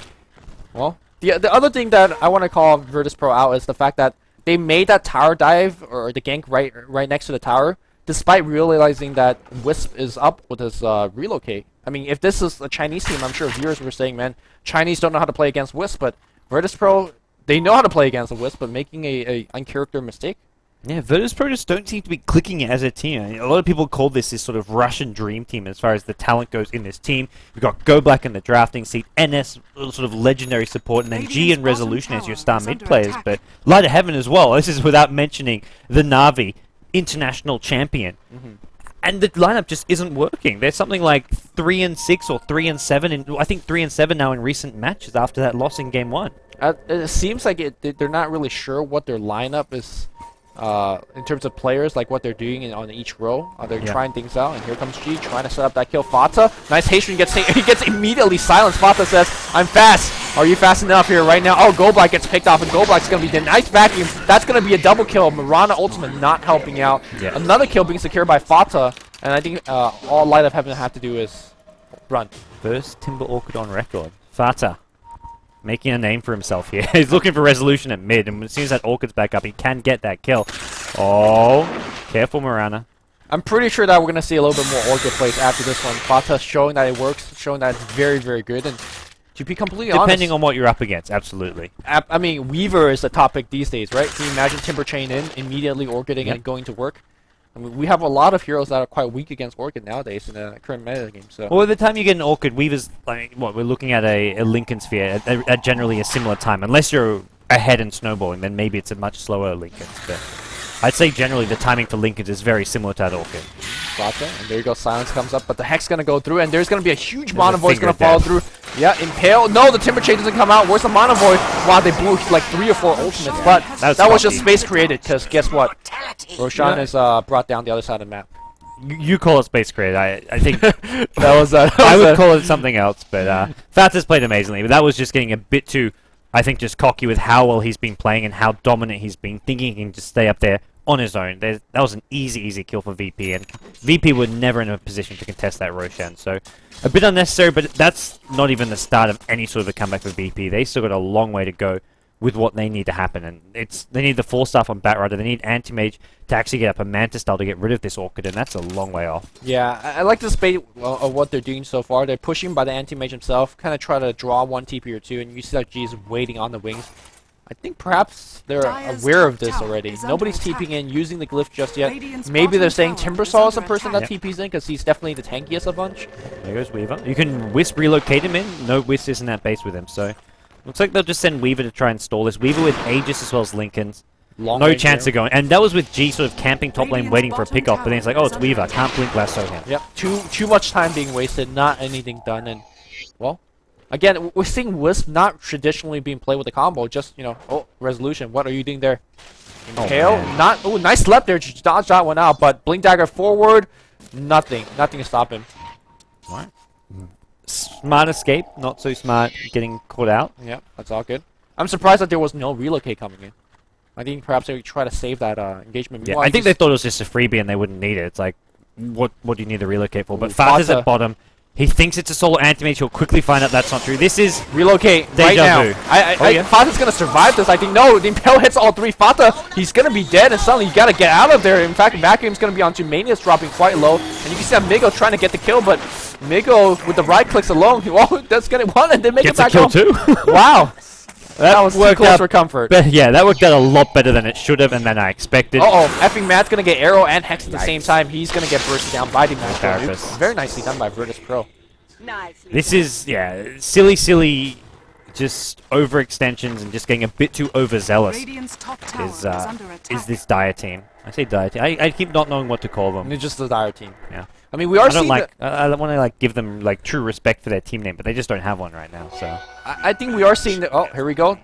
Well, the other thing that I want to call Virtus.pro out is the fact that they made that tower dive, or the gank right next to the tower, despite realizing that Wisp is up with his relocate. I mean, if this is a Chinese team, I'm sure viewers were saying, man, Chinese don't know how to play against Wisp, but Virtus.pro, they know how to play against a Wisp, but making a uncharacter mistake. Yeah, Virtus.pro just don't seem to be clicking as a team. I mean, a lot of people call this sort of Russian dream team as far as the talent goes in this team. You've got Go Black in the drafting seat, NS, sort of legendary support, and then G and Resolution as your star mid players. But Light of Heaven as well. This is without mentioning the Na'Vi, international champion. And the lineup just isn't working. There's something like 3-6 or 3-7, and I think 3-7 now in recent matches after that loss in Game 1. It seems like they're not really sure what their lineup is. In terms of players, like what they're doing on each row, they're trying things out. And here comes G trying to set up that kill. Fata, nice Haitian he gets immediately silenced. Fata says, "I'm fast. Are you fast enough here right now?" Oh, Go Black gets picked off, and Go Black's gonna be the nice vacuum. That's gonna be a double kill. Mirana ultimate not helping out. Yeah. Another kill being secured by Fata, and I think all Light of Heaven have to do is run. First Timber Orchid on record. Fata making a name for himself here. He's looking for resolution at mid, and as soon as that Orchid's back up, he can get that kill. Oh, careful, Mirana. I'm pretty sure that we're going to see a little bit more Orchid plays after this one. Fata showing that it works, showing that it's very, very good. And to be completely honest, Depending on what you're up against, absolutely. I mean, Weaver is the topic these days, right? Can you imagine Timber Chain in, immediately Orchiding and going to work? I mean, we have a lot of heroes that are quite weak against Orchid nowadays in the current meta game. So. Well, by the time you get an Orchid, Weaver's, like, what, we're looking at a Lincoln Sphere at generally a similar time. Unless you're ahead in snowballing, then maybe it's a much slower Lincoln. But I'd say generally the timing for Lincolns is very similar to that Orchid. Fata, and there you go, Silence comes up, but the Hex going to go through, and there's going to be a huge Mono Void's going to follow through. Yeah, Impale. No, the Timber Chain doesn't come out. Where's the Mono Void? Wow, they blew like 3 or 4 ultimates, but that was just space created, because guess what? Roshan is brought down the other side of the map. You call it Space Created. I think that was I would call it something else, but Fata's played amazingly, but that was just getting a bit too, I think, just cocky with how well he's been playing and how dominant he's been, thinking he can just stay up there on his own. That was an easy kill for VP, and VP were never in a position to contest that Roshan, so a bit unnecessary, but that's not even the start of any sort of a comeback for VP. They still got a long way to go with what they need to happen, and they need the 4-staff on Batrider, they need Anti-Mage to actually get up a Manta style to get rid of this Orchid, and that's a long way off. Yeah, I like the spate of what they're doing so far. They're pushing by the Anti-Mage himself, kind of try to draw 1 TP or 2, and you see that G is waiting on the wings. I think perhaps they're aware of this already. Nobody's TPing in, using the glyph just yet. Maybe they're saying Timbersaw is the person that TPs in, because he's definitely the tankiest a bunch. There goes Weaver. You can Wisp relocate him in. No Wisp isn't at base with him, so looks like they'll just send Weaver to try and stall this. Weaver with Aegis as well as Lincolns. No chance of going. And that was with G sort of camping top lane waiting for a pickoff, but then it's like, oh, it's Weaver. Can't blink lasso him. Yep, too much time being wasted, not anything done, and, well, again, we're seeing Wisp not traditionally being played with a combo, just, you know, oh, Resolution, what are you doing there? Impale, nice left there, just dodged that one out, but Blink Dagger forward, nothing to stop him. Right. Smart escape, not so smart getting caught out. Yep, that's all good. I'm surprised that there was no relocate coming in. I think perhaps they would try to save that engagement. Yeah, I think they thought it was just a freebie and they wouldn't need it. It's like, what do you need the relocate for? But Fata's at bottom. He thinks it's a solo Anti-Mage. He'll quickly find out that's not true. This is relocate right now. Fata's gonna survive this. I think no. The Impale hits all 3. Fata, he's gonna be dead, and suddenly you gotta get out of there. In fact, Vacuum's gonna be onto Mania's dropping quite low, and you can see that Migo trying to get the kill, but Migo with the right clicks alone, that's gonna one and then make it back home. Gets a kill too. Wow. That was too worked close out for comfort. yeah, that worked out a lot better than it should have and than I expected. Effing Matt's gonna get arrow and hex at the same time. He's gonna get bursted down by the Carapace. Very nicely done by Virtus Pro. This is, silly, just overextensions and just getting a bit too overzealous Radiant's top tower is under attack. this Dire team. I say Dire team. I keep not knowing what to call them. It's just the Dire team. Yeah. I mean, we are I don't seeing like. I want to give them true respect for their team name, but they just don't have one right now. So I think we are seeing the. Oh, here we go.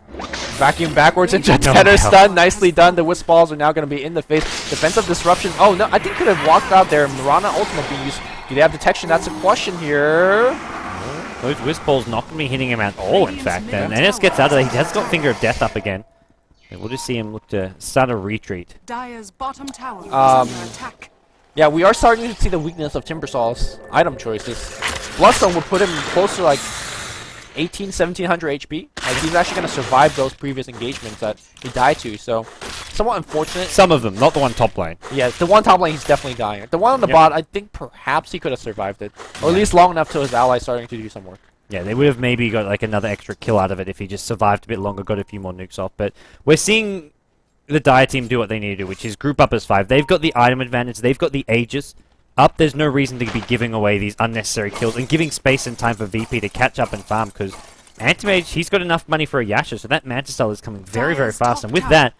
Vacuum backwards into No, Tether no. stun. Nicely done. The Wisp balls are now going to be in the face. Defensive disruption. Oh no, I think could have walked out there. Mirana ultimate be used. Do they have detection? That's a question here. those Wisp balls not going to be hitting him at all. In fact, and NS gets out of there. He has got Finger of Death up again. And we'll just see him look to start a retreat. Dire's bottom tower is under attack. Yeah, we are starting to see the weakness of Timbersaul's item choices. Bloodstone would put him close to 1700 HP. He's actually going to survive those previous engagements that he died to, so somewhat unfortunate. Some of them, not the one top lane. Yeah, the one top lane he's definitely dying. The one on the bot, I think perhaps he could have survived it. Or at least long enough till his ally starting to do some work. Yeah, they would have maybe got another extra kill out of it if he just survived a bit longer, got a few more nukes off. But we're seeing the Dire team do what they need to do, which is group up as 5. They've got the item advantage. They've got the Aegis. Up, there's no reason to be giving away these unnecessary kills and giving space and time for VP to catch up and farm, because Anti-Mage, he's got enough money for a Yasha, so that Mantis style is coming very, very fast. And with that,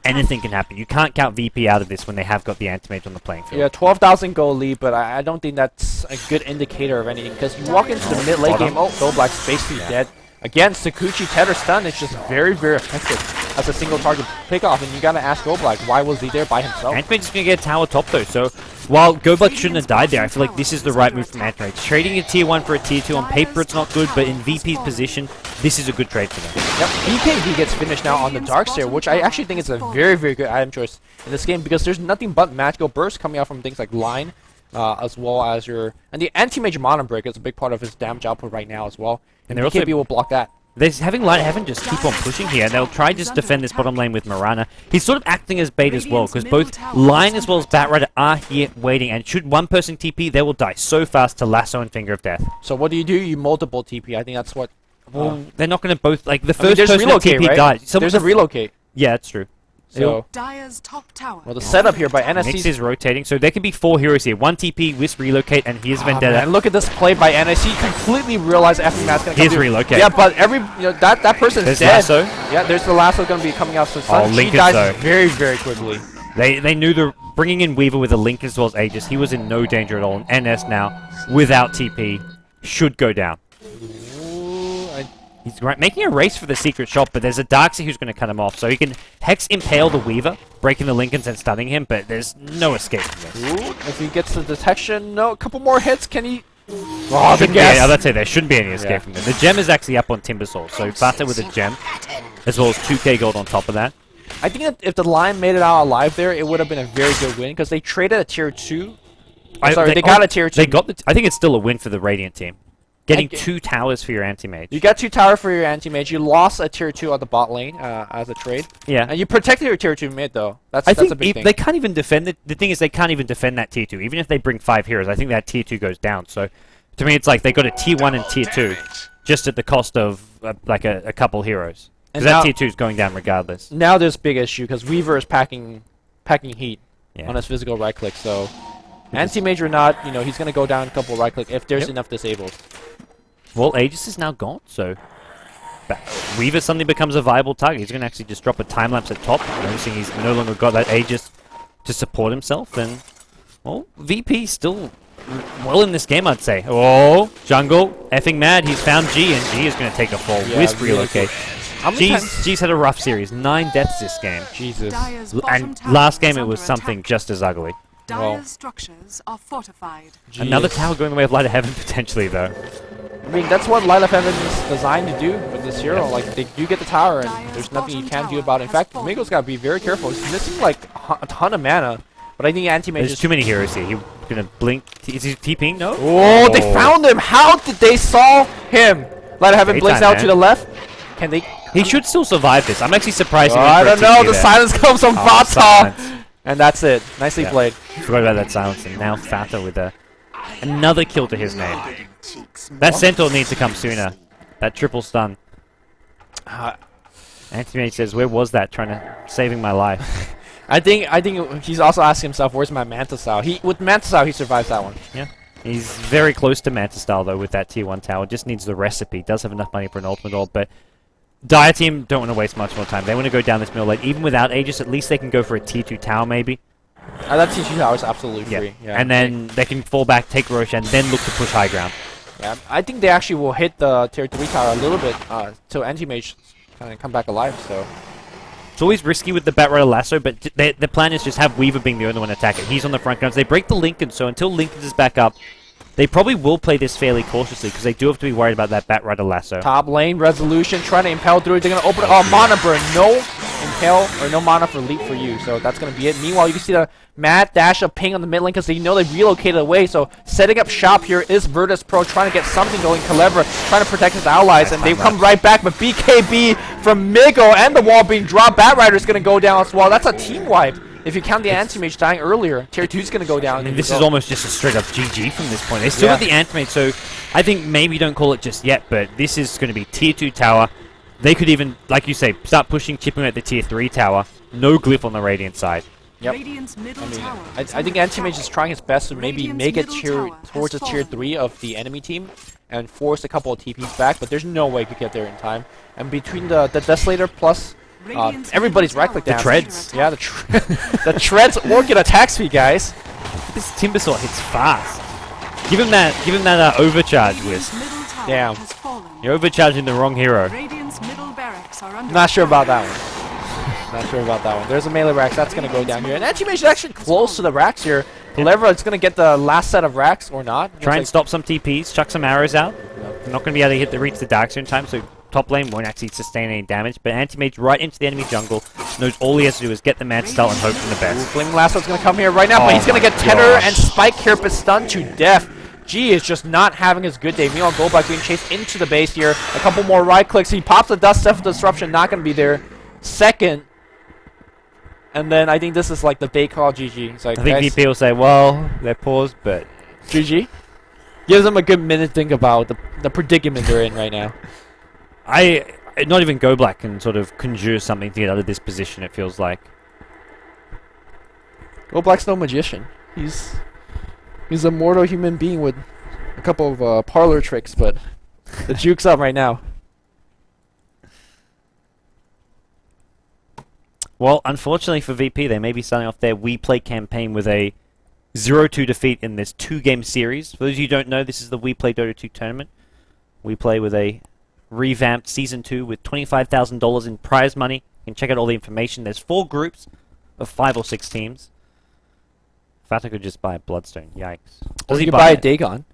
anything can happen. You can't count VP out of this when they have got the Anti-Mage on the playing field. Yeah, 12,000 gold lead, but I don't think that's a good indicator of anything, because you walk into the mid-late game, Gold Black's basically dead. Again, Sakuchi Tether Stun is just very, very effective as a single target pickoff, and you gotta ask Gold Black, why was he there by himself? Anti-Mage is going to get a tower top though, so while Gold Black shouldn't have died there, I feel like this is the right move from Anti-Mage. Trading a tier 1 for a tier 2, on paper it's not good, but in VP's position, this is a good trade for them. Yep, BKB gets finished now on the Darkseer, which I actually think is a very, very good item choice in this game, because there's nothing but magical burst coming out from things like Line, as well as your... And the Anti-Mage Mono Break is a big part of his damage output right now as well, and they're BKB also will block that. They're having Light Heaven just keep on pushing here, and they'll try just defend this bottom lane with Mirana. He's sort of acting as bait as well, because both Lion as well as Batrider are here waiting, and should one person TP, they will die so fast to Lasso and Finger of Death. So what do? You multiple TP. I think that's what... Well, they're not going to both... the first there's person to relocate, TP right? died. There's a relocate. Yeah, that's true. So, Dire's top tower. well, the setup here by Nyx NSC... is rotating, so there can be 4 heroes here. 1 TP, Wisp relocate, and here's Vendetta. And look at this play by NSC. Completely realized FP Matt's gonna come Here's through. relocate. Yeah, but that person's There's dead. Lasso. Yeah, there's the Lasso gonna be coming out. So she Link dies though. very, very quickly. They knew the bringing in Weaver with a Link as well as Aegis, he was in no danger at all. And NS now, without TP, should go down. He's making a race for the secret shop, but there's a Darkseer who's going to cut him off. So he can Hex Impale the Weaver, breaking the Lincolns and stunning him, but there's no escape from this. Ooh, if he gets the detection, no, a couple more hits, can he... Oh, the guess. Let's say there shouldn't be any escape from them. The gem is actually up on Timbersaw, so Fata with a gem, as well as 2k gold on top of that. I think that if the Lion made it out alive there, it would have been a very good win, because they traded a tier 2. They got a tier 2. They got I think it's still a win for the Radiant team. Getting 2 towers for your anti-mage. You got 2 tower for your anti-mage. You lost a tier 2 on the bot lane as a trade. Yeah. And you protected your tier 2 mid, though. That's I think a big thing. they can't even defend it. The thing is, they can't even defend that tier 2. Even if they bring 5 heroes, I think that tier 2 goes down. So, to me, it's like they got a tier 1 and tier 2, just at the cost of a couple heroes. Because that tier 2 is going down regardless. Now there's a big issue, because Weaver is packing heat on his physical right click. So, anti-mage or not, he's going to go down a couple right click if there's enough disabled. Well, Aegis is now gone, so Weaver suddenly becomes a viable target. He's going to actually just drop a time lapse at top, noticing he's no longer got that Aegis to support himself. And well, VP still well in this game, I'd say. Oh, jungle effing mad. He's found G, and G is going to take a fall. Wisp relocate. G's had a rough series. 9 deaths this game. Jesus. And last game it was something just as ugly. Dire's structures are fortified. Another tower going the way of Light of Heaven potentially, though. I mean, that's what Light of Heaven is designed to do with this hero. Like, they do get the tower, and there's nothing you can do about it. In fact, Mingo's got to be very careful. He's missing, a ton of mana. But I think Anti-Mage There's too many heroes here. He's going to blink. Is he TPing? No? Oh, they found him! How did they saw him? Light of Heaven blinks out to the left. Can they... He should still survive this. I'm actually surprised. I don't know. The silence comes from Fata. Silence. And that's it. Nicely played. Forgot about that silence. And now Fata with another kill to his name. That Centaur needs to come sooner. That triple stun. Anti-Mage says, where was that trying to saving my life? I think he's also asking himself, where's my Manta Style? With Manta Style, he survives that one. Yeah. He's very close to Manta Style, though, with that tier 1 tower. Just needs the recipe. Does have enough money for an ultimate orb, but Dire team don't want to waste much more time. They want to go down this middle lane. Even without Aegis, at least they can go for a tier 2 tower, maybe. That tier 2 tower is absolutely free. Yeah. And then they can fall back, take Roche, and then look to push high ground. Yeah, I think they actually will hit the tier 3 tower a little bit till Anti-Mage kind of come back alive, so... It's always risky with the Batrider Lasso, but the plan is just have Weaver being the only one attacking. He's on the front grounds. They break the Lincoln, so until Lincoln is back up, they probably will play this fairly cautiously, because they do have to be worried about that Batrider Lasso. Top lane, Resolution, trying to impel through. They're going to open... Oh, mana burn. No impel, or no mana for leap for you, so that's going to be it. Meanwhile, you can see the mad dash of ping on the mid lane, because they know they relocated away, so setting up shop here is Virtus Pro trying to get something going. Calibra trying to protect his allies, and they come right back, but BKB from Migo and the wall being dropped. Batrider is going to go down as well. That's a team wipe. If you count the Anti-Mage dying earlier, tier 2 is going to go down. And this is almost just a straight up GG from this point. They still got the Anti-Mage, so I think maybe don't call it just yet, but this is going to be tier 2 tower. They could even, like you say, start pushing, chipping at the tier 3 tower. No glyph on the Radiant side. Yep. I think Anti-Mage is trying his best to maybe make it towards the tier 3 of the enemy team and force a couple of TPs back, but there's no way to get there in time. And between the Desolator plus everybody's right-click down. The treads. Yeah, the treads Orchid attack speed, guys. This Timbersaw hits fast. Give him that overcharge, Wiz. Damn. You're overcharging the wrong hero. Not sure about that one. Not sure about that one. There's a melee Rax. That's going to go down here. And Anti-Mage is actually close to the Rax here. However, it's going to get the last set of Rax or not. Try and stop some TPs. Chuck some arrows out. Not going to be able to reach the Darkseer in time, so top lane won't actually sustain any damage. But Anti-Mage right into the enemy jungle. Knows all he has to do is get the Mad Style and hope for the best. Flaming Lasso's going to come here right now, but he's going to get Tether and Spike here, but stunned to death. G is just not having his good day. Meanwhile, Goldblack being chased into the base here. A couple more right clicks. He pops the Dust Stuff Disruption, not going to be there. Second. And then I think this is like the bait call GG. It's like, I think VP will say, well, they're paused, but... GG? Gives them a good minute to think about the predicament they're in right now. Not even Goldblack can sort of conjure something to get out of this position, it feels like. Goldblack's no magician. He's a mortal human being with a couple of parlor tricks, but the juke's up right now. Well, unfortunately for VP, they may be starting off their WePlay campaign with a 0-2 defeat in this 2-game series. For those of you who don't know, this is the WePlay Dota 2 tournament. We play with a revamped Season 2 with $25,000 in prize money. You can check out all the information. There's 4 groups of 5 or 6 teams. Fata could just buy a Bloodstone. Yikes. Or he could buy a Dagon.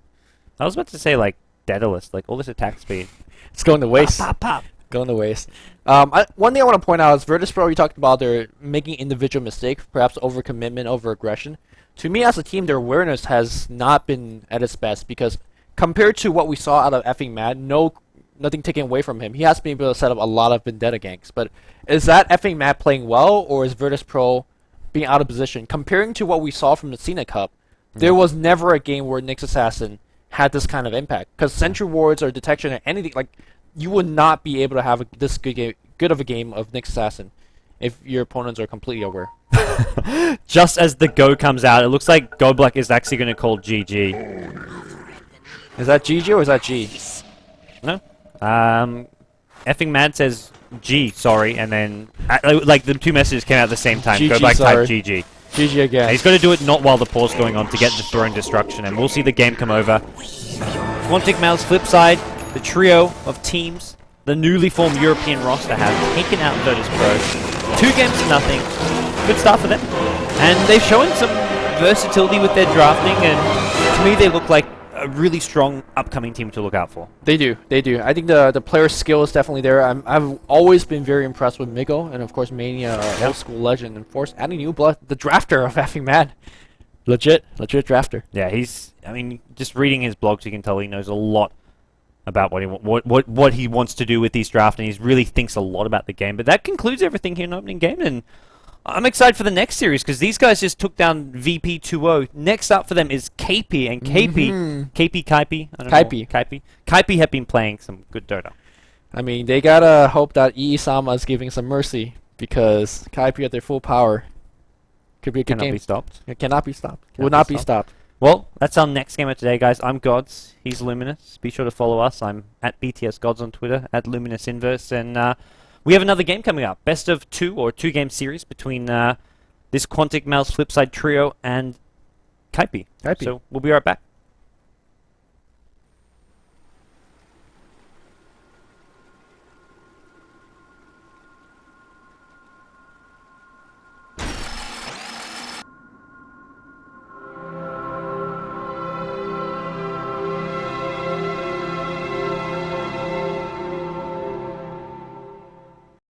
I was about to say, like, Daedalus. Like, all this attack speed. It's going to waste. Pop, pop, pop. Going to waste. One thing I want to point out is Virtus Pro, you talked about they're making individual mistakes, perhaps overcommitment, over-aggression. To me, as a team, their awareness has not been at its best, because compared to what we saw out of effing Mad, nothing taken away from him. He has been able to set up a lot of Vendetta ganks. But is that effing Mad playing well, or is Virtus Pro being out of position? Comparing to what we saw from the Cena Cup, there was never a game where Nyx Assassin had this kind of impact. Because Sentry Wards or Detection or anything, like, you would not be able to have this good of a game of Nyx Assassin if your opponents are completely aware. Just as the go comes out, it looks like Goldblack is actually going to call GG. Is that GG or is that G? No. Effing Mad says G, sorry, and then like the two messages came out at the same time. GG, Goldblack sorry. typed GG. GG again. And he's got to do it not while the pause going on to get the throne destruction, and we'll see the game come over. Quantic Mail's flip side, the trio of teams, the newly formed European roster have taken out Virtus Pro. 2 games to nothing. Good start for them. And they've shown some versatility with their drafting, and to me they look like a really strong upcoming team to look out for. They do. I think the player skill is definitely there. I've always been very impressed with Migo, and of course Mania, old school legend, and Force adding new blood, the drafter of effing Mad. Legit drafter. Yeah, I mean, just reading his blogs, you can tell he knows a lot about what he wants to do with these drafts, and he really thinks a lot about the game. But that concludes everything here in opening game, and I'm excited for the next series because these guys just took down VP 2-0. Next up for them is KP, and KP, I don't know, Kaipi have been playing some good Dota. I mean, they gotta hope that Ii-sama is giving some mercy because Kaipi at their full power could be a good Cannot game. be stopped. It cannot be stopped. Cannot Will not be be stopped. Well, that's our next game of today, guys. I'm Gods. He's Luminous. Be sure to follow us. I'm at BTS Gods on Twitter, at Luminous Inverse, and we have another game coming up. Best of 2 or 2-game series between this Quantic Mouse Flipside trio and Kaipi. Kaipi. So we'll be right back.